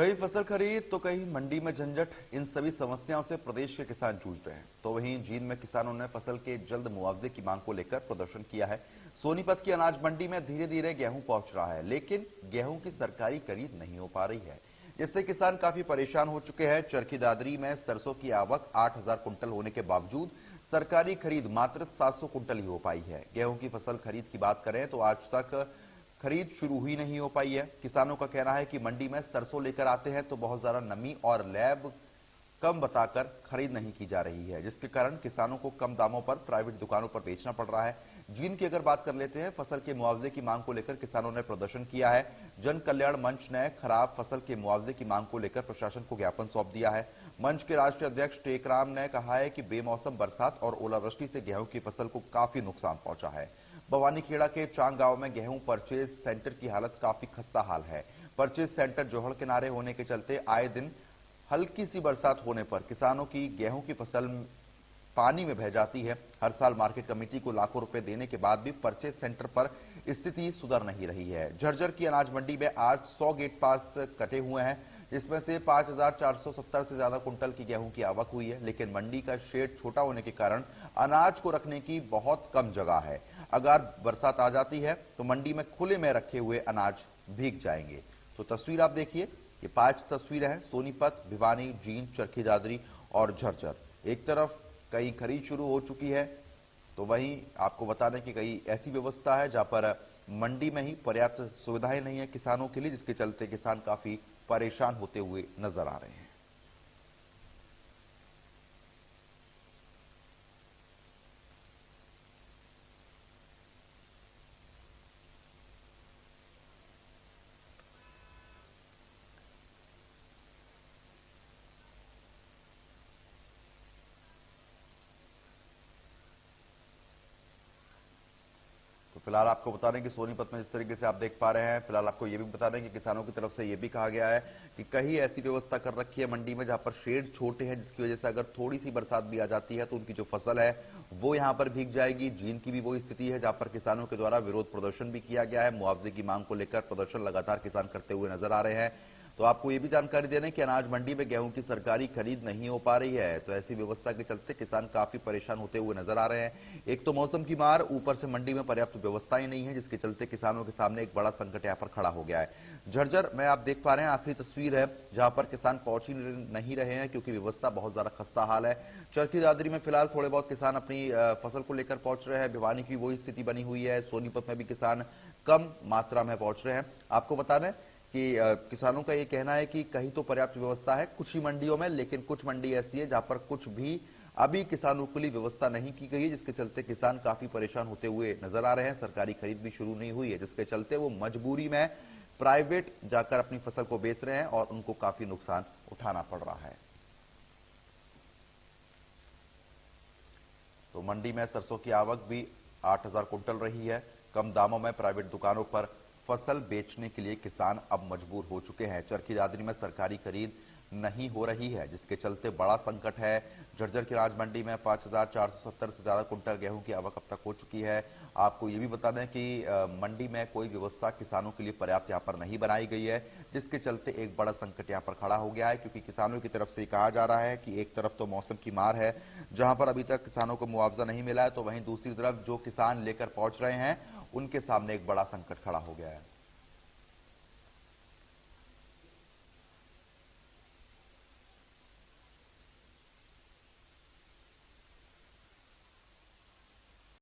कहीं फसल खरीद तो कहीं मंडी में झंझट, इन सभी समस्याओं से प्रदेश के किसान जूझ रहे हैं। तो वहीं जींद में किसानों ने फसल के जल्द मुआवजे की मांग को लेकर प्रदर्शन किया है। सोनीपत की अनाज मंडी में धीरे धीरे गेहूं पहुंच रहा है, लेकिन गेहूं की सरकारी खरीद नहीं हो पा रही है, जिससे किसान काफी परेशान हो चुके हैं। चरखी दादरी में सरसों की आवक 8,000 कुंटल होने के बावजूद सरकारी खरीद मात्र 700 कुंटल ही हो पाई है। गेहूं की फसल खरीद की बात करें तो आज तक खरीद शुरू ही नहीं हो पाई है। किसानों का कहना है कि मंडी में सरसों लेकर आते हैं तो बहुत ज्यादा नमी और लैब कम बताकर खरीद नहीं की जा रही है, जिसके कारण किसानों को कम दामों पर प्राइवेट दुकानों पर बेचना पड़ रहा है। जींद की अगर बात कर लेते हैं, फसल के मुआवजे की मांग को लेकर किसानों ने प्रदर्शन किया है। जन कल्याण मंच ने खराब फसल के मुआवजे की मांग को लेकर प्रशासन को ज्ञापन सौंप दिया है। मंच के राष्ट्रीय अध्यक्ष टेकराम ने कहा है कि बेमौसम बरसात और ओलावृष्टि से गेहूं की फसल को काफी नुकसान पहुंचा है। भवानीखेड़ा के चांग गांव में गेहूं परचेज सेंटर की हालत काफी खस्ता हाल है। परचेज सेंटर जोहड़ किनारे होने के चलते आए दिन हल्की सी बरसात होने पर किसानों की गेहूं की फसल पानी में बह जाती है। हर साल मार्केट कमेटी को लाखों रुपए देने के बाद भी परचेज सेंटर पर स्थिति सुधर नहीं रही है। झज्जर की अनाज मंडी में आज 100 गेट पास कटे हुए हैं, जिसमें से 5,470 से ज्यादा कुंटल की गेहूं की आवक हुई है, लेकिन मंडी का शेड छोटा होने के कारण अनाज को रखने की बहुत कम जगह है। अगर बरसात आ जाती है तो मंडी में खुले में रखे हुए अनाज भीग जाएंगे। तो तस्वीर आप देखिए, ये 5 तस्वीरें हैं सोनीपत, भिवानी, जींद, चरखी दादरी और झज्जर। एक तरफ कहीं खरीद शुरू हो चुकी है तो वहीं आपको बता दें कि कहीं ऐसी व्यवस्था है जहां पर मंडी में ही पर्याप्त सुविधाएं नहीं है किसानों के लिए, जिसके चलते किसान काफी परेशान होते हुए नजर आ रहे हैं। तो फिलहाल आपको बता दें कि सोनीपत में जिस तरीके से आप देख पा रहे हैं, फिलहाल आपको ये भी बता दें कि किसानों की तरफ से ये भी कहा गया है कि कहीं ऐसी व्यवस्था कर रखी है मंडी में जहां पर शेड छोटे हैं, जिसकी वजह से अगर थोड़ी सी बरसात भी आ जाती है तो उनकी जो फसल है वो यहां पर भीग जाएगी। जींद की भी वही स्थिति है जहां पर किसानों के द्वारा विरोध प्रदर्शन भी किया गया है। मुआवजे की मांग को लेकर प्रदर्शन लगातार किसान करते हुए नजर आ रहे हैं। तो आपको ये भी जानकारी दे दें कि अनाज मंडी में गेहूं की सरकारी खरीद नहीं हो पा रही है, तो ऐसी व्यवस्था के चलते किसान काफी परेशान होते हुए नजर आ रहे हैं। एक तो मौसम की मार, ऊपर से मंडी में पर्याप्त व्यवस्थाएं नहीं है, जिसके चलते किसानों के सामने एक बड़ा संकट यहाँ पर खड़ा हो गया है। झज्जर में आप देख पा रहे हैं, आखिरी तस्वीर है जहां पर किसान पहुंच ही नहीं रहे हैं क्योंकि व्यवस्था बहुत ज्यादा खस्ता हाल है। चरखी दादरी में फिलहाल थोड़े बहुत किसान अपनी फसल को लेकर पहुंच रहे हैं। भिवानी की वही स्थिति बनी हुई है। सोनीपत में भी किसान कम मात्रा में पहुंच रहे हैं। आपको बता दें कि किसानों का ये कहना है कि कहीं तो पर्याप्त व्यवस्था है कुछ ही मंडियों में, लेकिन कुछ मंडी ऐसी है जहां पर कुछ भी अभी किसानों के लिए व्यवस्था नहीं की गई है, जिसके चलते किसान काफी परेशान होते हुए नजर आ रहे हैं। सरकारी खरीद भी शुरू नहीं हुई है, जिसके चलते वो मजबूरी में प्राइवेट जाकर अपनी फसल को बेच रहे हैं और उनको काफी नुकसान उठाना पड़ रहा है। तो मंडी में सरसों की आवक भी 8,000 कुंटल रही है। कम दामों में प्राइवेट दुकानों पर फसल बेचने के लिए किसान अब मजबूर हो चुके हैं। चरखी दादरी में सरकारी खरीद नहीं हो रही है, जिसके चलते बड़ा संकट है। झज्जर की अनाज मंडी में 5,470 से ज्यादा कुंटल गेहूं की आवक अब तक हो चुकी है। आपको ये भी बता दें कि मंडी में कोई व्यवस्था किसानों के लिए पर्याप्त यहाँ पर नहीं बनाई गई है, जिसके चलते एक बड़ा संकट यहाँ पर खड़ा हो गया है। क्योंकि किसानों की तरफ से कहा जा रहा है कि एक तरफ तो मौसम की मार है जहां पर अभी तक किसानों को मुआवजा नहीं मिला है, तो वहीं दूसरी तरफ जो किसान लेकर पहुंच रहे हैं उनके सामने एक बड़ा संकट खड़ा हो गया है।